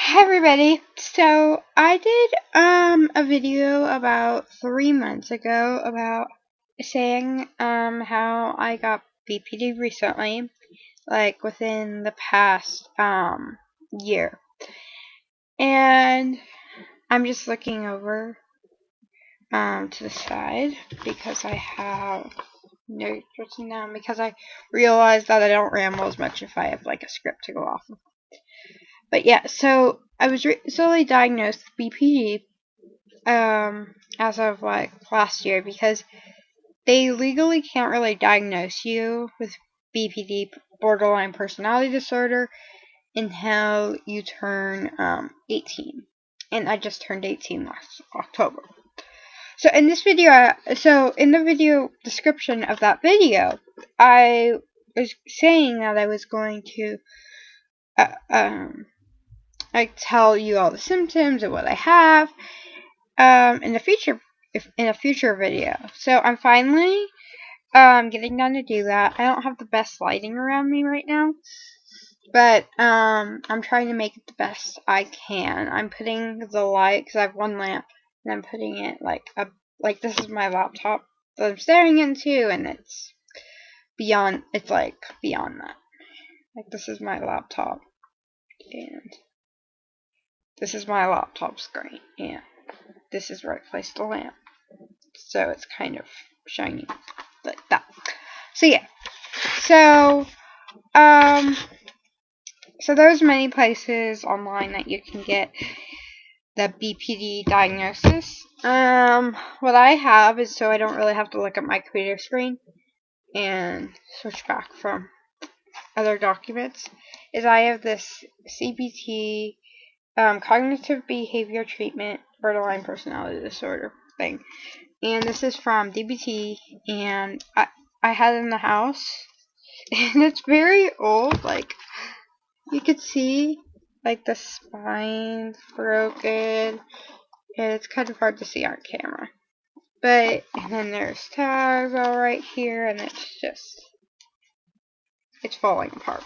Hi everybody. So I did a video about 3 months ago about saying how I got BPD recently, like within the past year. And I'm just looking over to the side because I have notes written down because I realized that I don't ramble as much if I have like a script to go off of. But yeah, so I was recently diagnosed with BPD as of like last year because they legally can't really diagnose you with BPD, borderline personality disorder, until you turn 18. And I just turned 18 last October. So in this video, in the video description of that video, I was saying that I was going to I tell you all the symptoms and what I have in a future video. So I'm finally getting done to do that. I don't have the best lighting around me right now, but I'm trying to make it the best I can. I'm putting the light because I have one lamp, and I'm putting it like this is my laptop that I'm staring into, and it's beyond. It's like beyond that. Like this is my laptop, and this is my laptop screen, and this is where I placed the lamp. So it's kind of shiny like that. So yeah. So there's many places online that you can get the BPD diagnosis. What I have is, so I don't really have to look at my computer screen and switch back from other documents, is I have this CBT, cognitive behavior treatment, borderline personality disorder thing. And this is from DBT, and I had it in the house, and it's very old. Like, you could see, like, the spine's broken, and it's kind of hard to see on camera. But, and then there's tags all right here, and it's falling apart.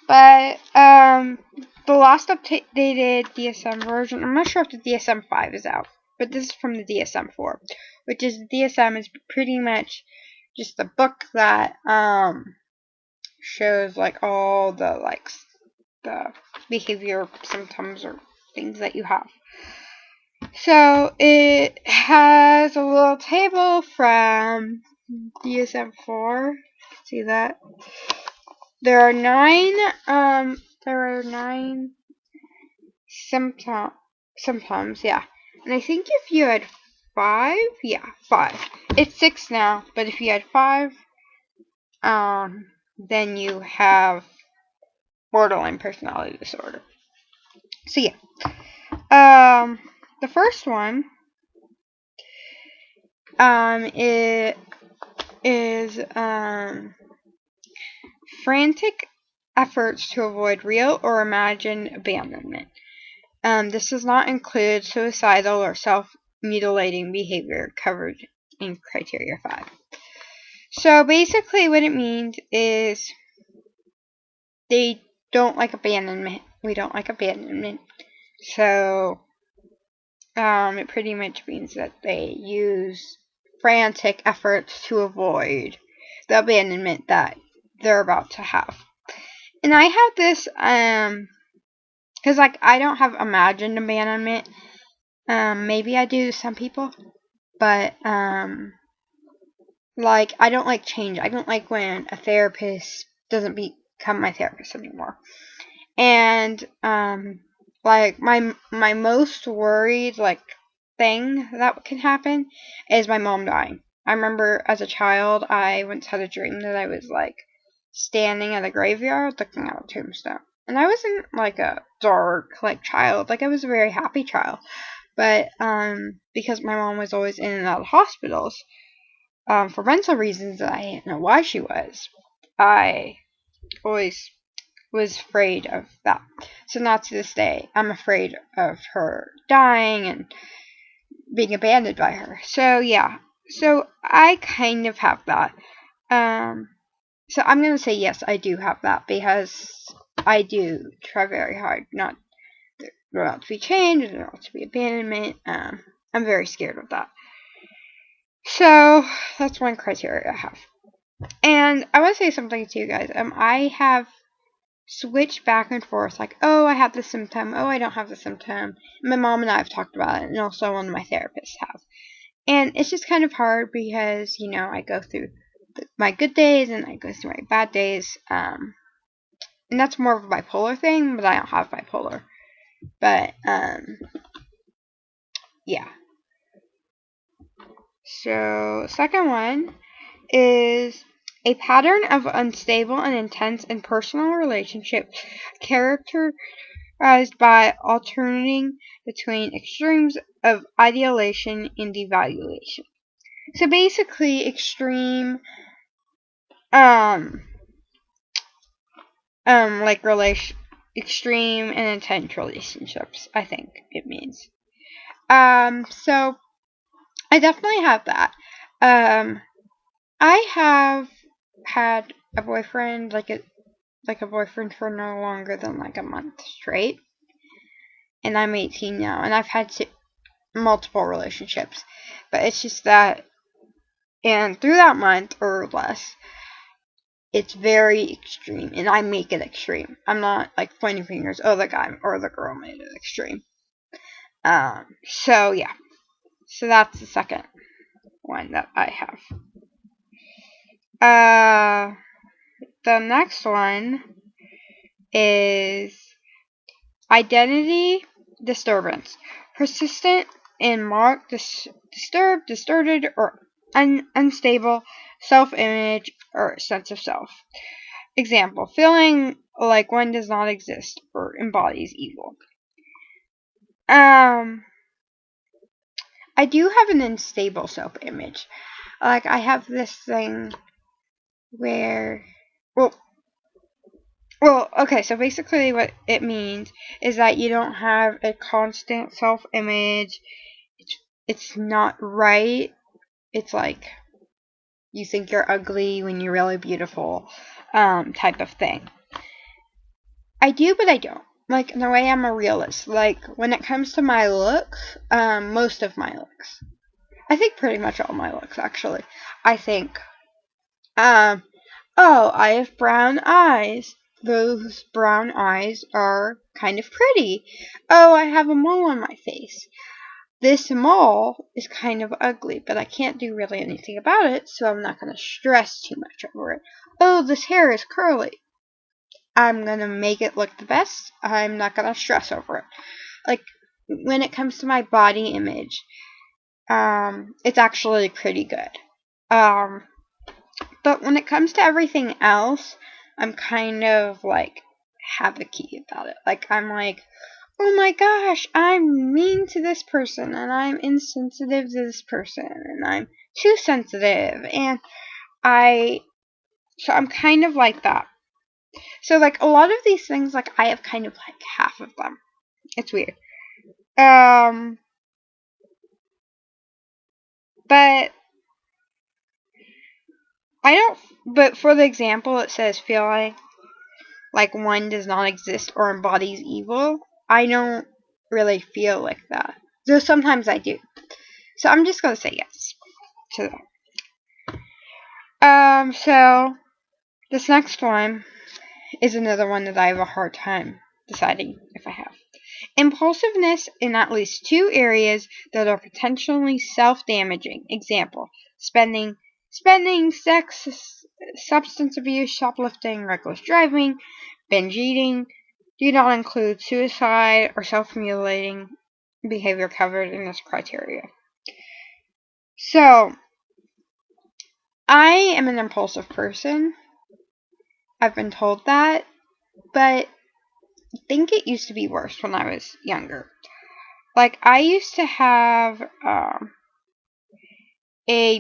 But, the last updated DSM version, I'm not sure if the DSM-5 is out, but this is from the DSM-4, which is the DSM is pretty much just a book that shows like all the the behavior symptoms or things that you have. So it has a little table from DSM-4. See that? There are nine symptoms, yeah. And I think if you had 5, yeah, 5. It's 6 now, but if you had 5, then you have borderline personality disorder. So yeah. The first one, it is, frantic efforts to avoid real or imagined abandonment. This does not include suicidal or self-mutilating behavior covered in criteria 5. So basically what it means is they don't like abandonment. We don't like abandonment. So it pretty much means that they use frantic efforts to avoid the abandonment that they're about to have. And I have this, because like I don't have imagined abandonment. Maybe I do to some people, but like I don't like change. I don't like when a therapist doesn't become my therapist anymore. And like my most worried like thing that can happen is my mom dying. I remember as a child I once had a dream that I was like standing at a graveyard looking at a tombstone. And I wasn't like a dark like child, like I was a very happy child. But because my mom was always in and out of hospitals for mental reasons that I didn't know why she was, I always was afraid of that. So now to this day, I'm afraid of her dying and being abandoned by her. So yeah, so I kind of have that. So I'm gonna say yes, I do have that because I do try very hard not There ought to be change, there ought to be abandonment. I'm very scared of that. So that's one criteria I have. And I want to say something to you guys. I have switched back and forth, like, oh, I have this symptom, oh, I don't have the symptom. My mom and I have talked about it, and also one of my therapists have. And it's just kind of hard because, I go through my good days and I go through my bad days. And that's more of a bipolar thing, but I don't have bipolar. But, yeah. So, second one is a pattern of unstable and intense and personal relationships characterized by alternating between extremes of idealization and devaluation. So basically, extreme, extreme and intense relationships, I think it means. So I definitely have that. I have had a boyfriend, like a boyfriend for no longer than like a month straight, and I'm 18 now, and I've had multiple relationships, but it's just that, and through that month or less, it's very extreme, and I make it extreme. I'm not like pointing fingers, oh, the guy or the girl made it extreme. So yeah, so that's the second one that I have. The next one is identity disturbance. Persistent and marked disturbed, distorted, or unstable self-image or sense of self. Example, feeling like one does not exist or embodies evil. I do have an unstable self-image. Like, I have this thing where, well, okay, so basically what it means is that you don't have a constant self-image. It's not right. It's like you think you're ugly when you're really beautiful, type of thing. I do, but I don't. Like, in a way, I'm a realist. Like, when it comes to my looks, most of my looks, I think pretty much all my looks, actually, I think, oh, I have brown eyes. Those brown eyes are kind of pretty. Oh, I have a mole on my face. This mole is kind of ugly, but I can't do really anything about it, so I'm not going to stress too much over it. Oh, this hair is curly. I'm going to make it look the best. I'm not going to stress over it. Like, when it comes to my body image, it's actually pretty good. But when it comes to everything else, I'm kind of like havocy about it. Like, I'm like, oh my gosh, I'm mean to this person, and I'm insensitive to this person, and I'm too sensitive, and so I'm kind of like that. So, like, a lot of these things, like, I have kind of like half of them. It's weird. But but for the example, it says feeling like one does not exist or embodies evil. I don't really feel like that. Though sometimes I do. So I'm just gonna say yes to that. So this next one is another one that I have a hard time deciding if I have. Impulsiveness in at least two areas that are potentially self-damaging. Example, spending, sex, substance abuse, shoplifting, reckless driving, binge eating. Do not include suicide or self-mutilating behavior covered in this criteria. So, I am an impulsive person. I've been told that, but I think it used to be worse when I was younger. Like, I used to have a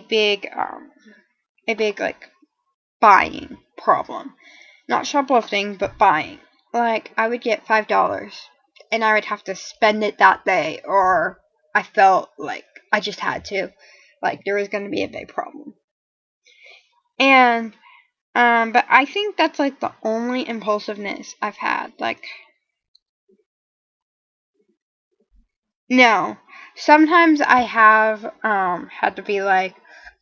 big like buying problem. Not shoplifting, but buying. Like, I would get $5 and I would have to spend it that day, or I felt like I just had to. Like, there was going to be a big problem. And but I think that's like the only impulsiveness I've had. Like, No. Sometimes I have had to be like,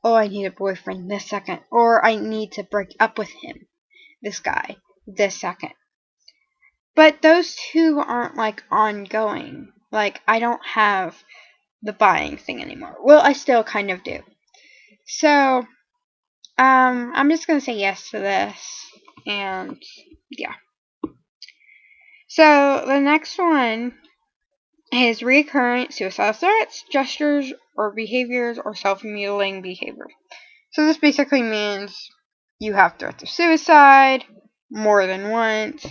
oh, I need a boyfriend this second, or I need to break up with him, this guy, this second. But those two aren't like ongoing. Like, I don't have the buying thing anymore. Well, I still kind of do. So, I'm just gonna say yes to this, and yeah. So the next one is recurrent suicidal threats, gestures, or behaviors, or self-mutilating behavior. So this basically means you have threats of suicide more than once.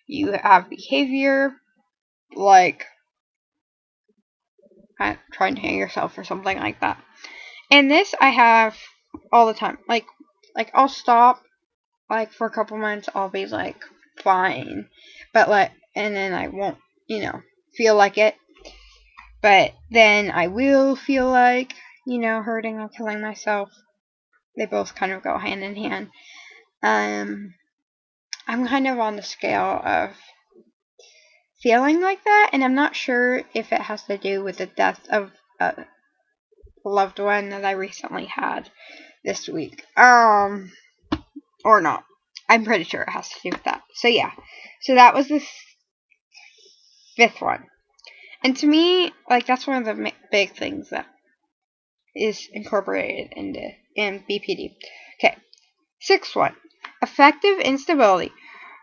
You have behavior like trying to hang yourself or something like that. And this I have all the time. Like I'll stop like for a couple months. I'll be like fine, but and then I won't, feel like it. But then I will feel like, hurting or killing myself. They both kind of go hand in hand. I'm kind of on the scale of feeling like that, and I'm not sure if it has to do with the death of a loved one that I recently had this week. Or not. I'm pretty sure it has to do with that. So yeah. So that was the fifth one. And to me, like, that's one of the big things that is incorporated in BPD. Okay. Sixth one. Affective instability.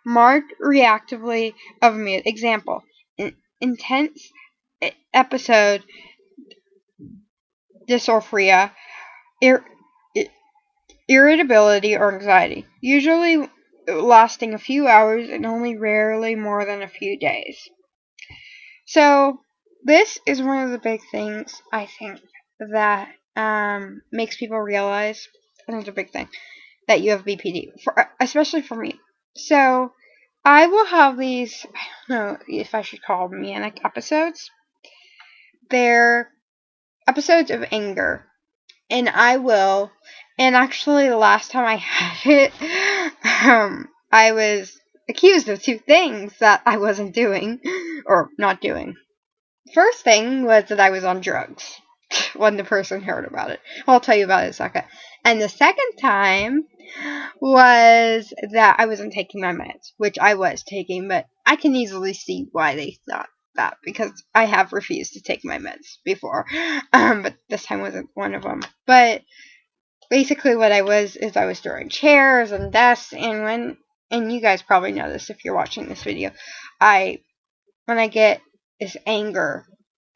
Marked reactively of mood. Example. Intense episode dysphoria, irritability, or anxiety. Usually lasting a few hours and only rarely more than a few days. So this is one of the big things I think that makes people realize, and it's a big thing, that you have BPD, especially for me. So I will have these, I don't know if I should call them manic episodes. They're episodes of anger. And actually the last time I had it, I was accused of two things that I wasn't doing, or not doing. First thing was that I was on drugs when the person heard about it. I'll tell you about it in a second. And the second time was that I wasn't taking my meds, which I was taking, but I can easily see why they thought that, because I have refused to take my meds before, but this time wasn't one of them. But basically what I was throwing chairs and desks, and you guys probably know this if you're watching this video, when I get this anger,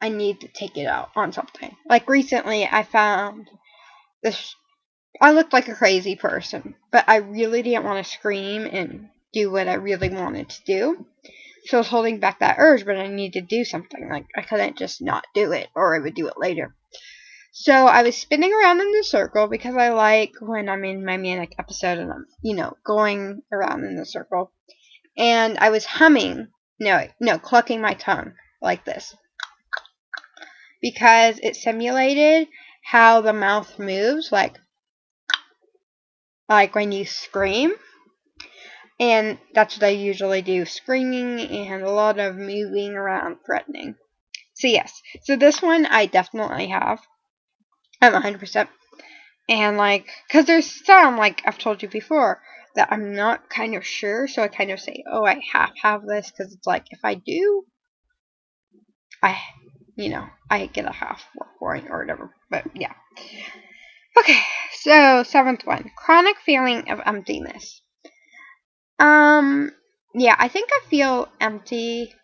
I need to take it out on something. Like recently, I found this. I looked like a crazy person, but I really didn't want to scream and do what I really wanted to do. So I was holding back that urge, but I needed to do something. Like, I couldn't just not do it, or I would do it later. So I was spinning around in the circle because I like when I'm in my manic episode and I'm, going around in the circle. And I was humming. No, clucking my tongue like this, because it simulated how the mouth moves, like when you scream. And that's what I usually do, screaming and a lot of moving around, threatening. So yes, so this one I definitely have. I'm 100%. And because there's some, like I've told you before, that I'm not kind of sure, so I kind of say, oh, I have this, because it's like, if I do, I get a half point or whatever. But yeah. Okay, so seventh one, chronic feeling of emptiness. Yeah, I think I feel empty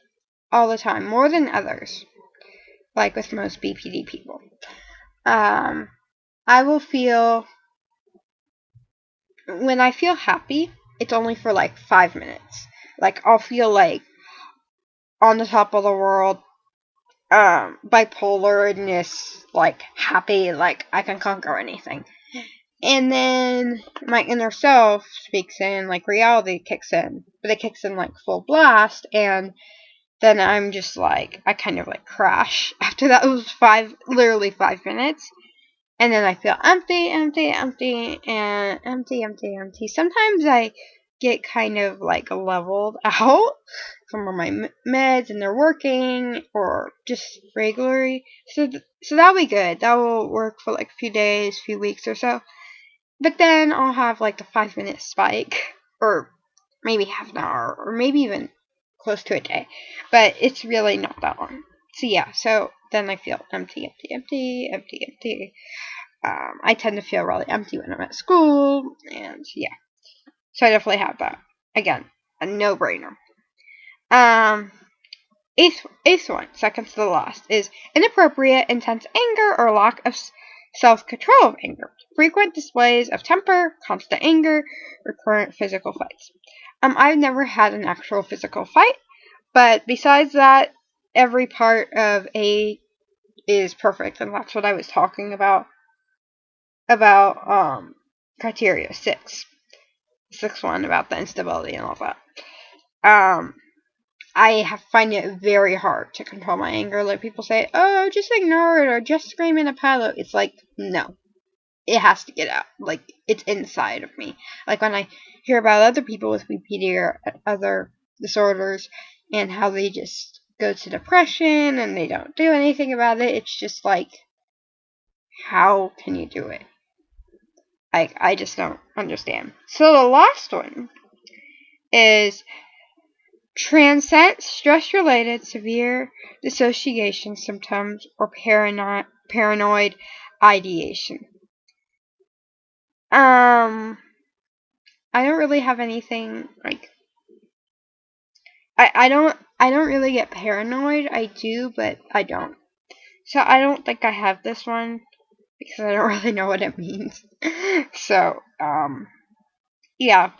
all the time, more than others, like with most BPD people. I will feel, when I feel happy, it's only for 5 minutes. I'll feel on the top of the world, bipolarness, happy, I can conquer anything. And then my inner self speaks in, reality kicks in. But it kicks in full blast, and then I'm just I kind of crash after that. It was literally 5 minutes. And then I feel empty, and empty. Sometimes I get kind of leveled out some of my meds and they're working, or just regularly. So that'll be good. That will work for like a few days, few weeks or so. But then I'll have like a 5-minute spike, or maybe half an hour, or maybe even close to a day. But it's really not that long. So yeah, so then I feel empty. I tend to feel really empty when I'm at school, and yeah. So I definitely have that. Again, a no-brainer. Eighth one, second to the last, is inappropriate, intense anger or lack of self-control of anger. Frequent displays of temper, constant anger, recurrent physical fights. I've never had an actual physical fight, but besides that, every part of A is perfect, and that's what I was talking about criteria 6. 6-1 about the instability and all that. I find it very hard to control my anger. Like, people say, oh, just ignore it, or just scream in a pillow. It's like, no. It has to get out. Like, it's inside of me. Like, when I hear about other people with BPD or other disorders, and how they just go to depression, and they don't do anything about it, it's just like, how can you do it? I just don't understand. So the last one is transient stress-related severe dissociation symptoms or paranoid ideation. I don't really have anything like I don't really get paranoid. I do, but I don't. So I don't think I have this one because I don't really know what it means. So, yeah.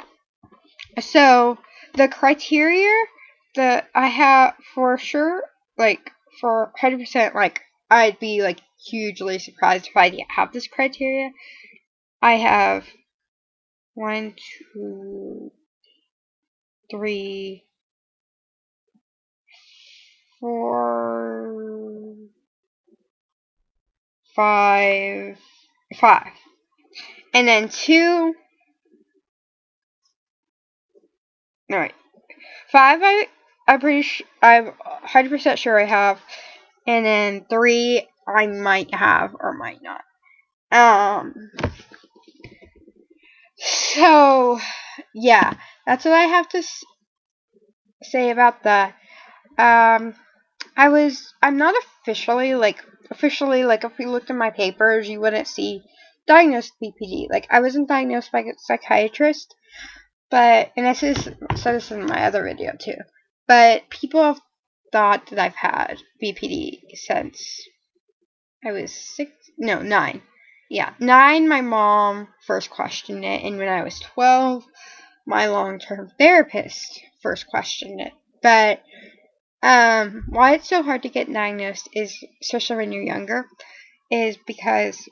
So the criteria that I have for sure, like for 100%, like I'd be like hugely surprised if I didn't have this criteria. I have 1, 2, 3, 4, 5, and then 2. No, wait. 5. I'm 100% sure I have, and then 3 I might have or might not. So yeah, that's what I have to say about that. I'm not officially like if you looked at my papers, you wouldn't see diagnosed BPD. Like, I wasn't diagnosed by a psychiatrist, but, and I said this in my other video too, but people have thought that I've had BPD since I was 9. Yeah, 9, my mom first questioned it, and when I was 12, my long-term therapist first questioned it. But why it's so hard to get diagnosed is, especially when you're younger, is because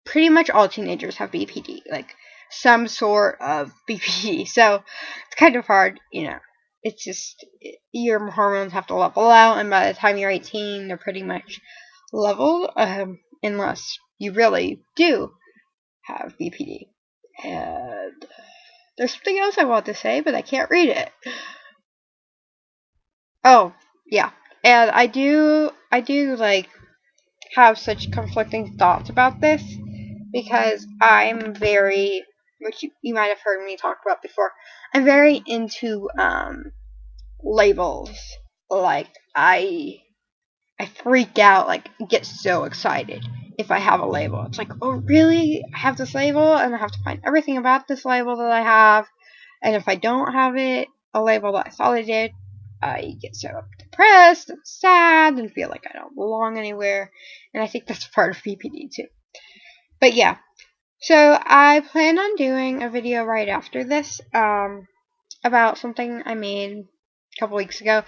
pretty much all teenagers have BPD, like some sort of BPD. So it's kind of hard, It's just your hormones have to level out, and by the time you're 18, they're pretty much leveled, unless you really do have BPD. And there's something else I want to say, but I can't read it. Oh, yeah. And I do like have such conflicting thoughts about this because I'm very, which you might have heard me talk about before, I'm very into labels. Like, I freak out, like, get so excited if I have a label. It's like, oh, really? I have this label, and I have to find everything about this label that I have. And if I don't have a label that I thought I did, I get so depressed and sad and feel like I don't belong anywhere. And I think that's part of BPD too. But yeah. So I plan on doing a video right after this about something I made a couple weeks ago.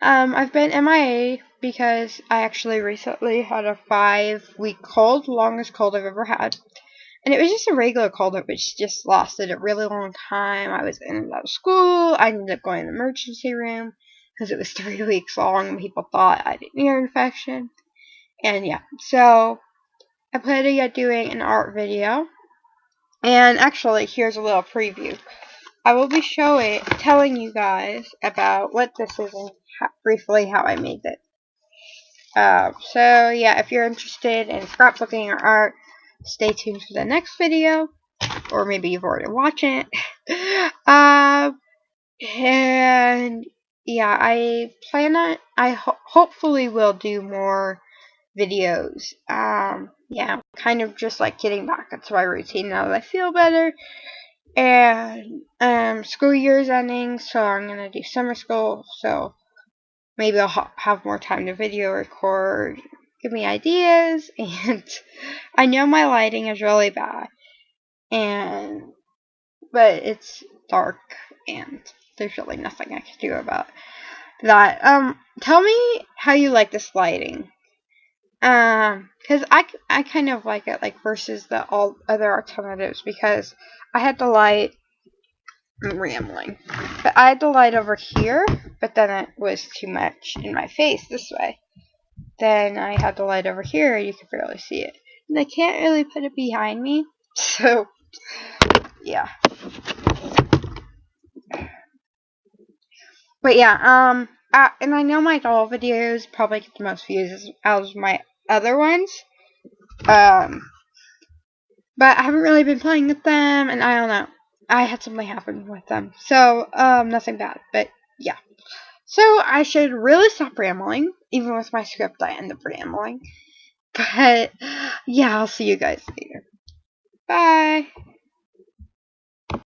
I've been MIA because I actually recently had a 5-week cold, longest cold I've ever had. And it was just a regular cold, which just lasted a really long time. I was in and out of school. I ended up going to the emergency room because it was 3 weeks long and people thought I had an ear infection. And yeah, so I plan on doing an art video. And actually, here's a little preview. I will be telling you guys about what this is and briefly how I made it. So yeah, if you're interested in scrapbooking or art, stay tuned for the next video, or maybe you've already watched it. And yeah, I plan on, hopefully will do more videos. Yeah, kind of just like getting back into my routine now that I feel better. And school year's ending, so I'm gonna do summer school. So maybe I'll have more time to video record, give me ideas. And I know my lighting is really bad, but it's dark, and there's really nothing I can do about that. Tell me how you like this lighting. Because I kind of like it, like, versus the all other alternatives, because I had the light, I'm rambling, but I had the light over here, but then it was too much in my face this way. Then I had the light over here, you could barely see it. And I can't really put it behind me, so, yeah. But yeah, and I know my doll videos probably get the most views out of my other ones. But I haven't really been playing with them, and I don't know. I had something happen with them. So, nothing bad, but yeah. So, I should really stop rambling. Even with my script, I end up rambling. But, yeah, I'll see you guys later. Bye!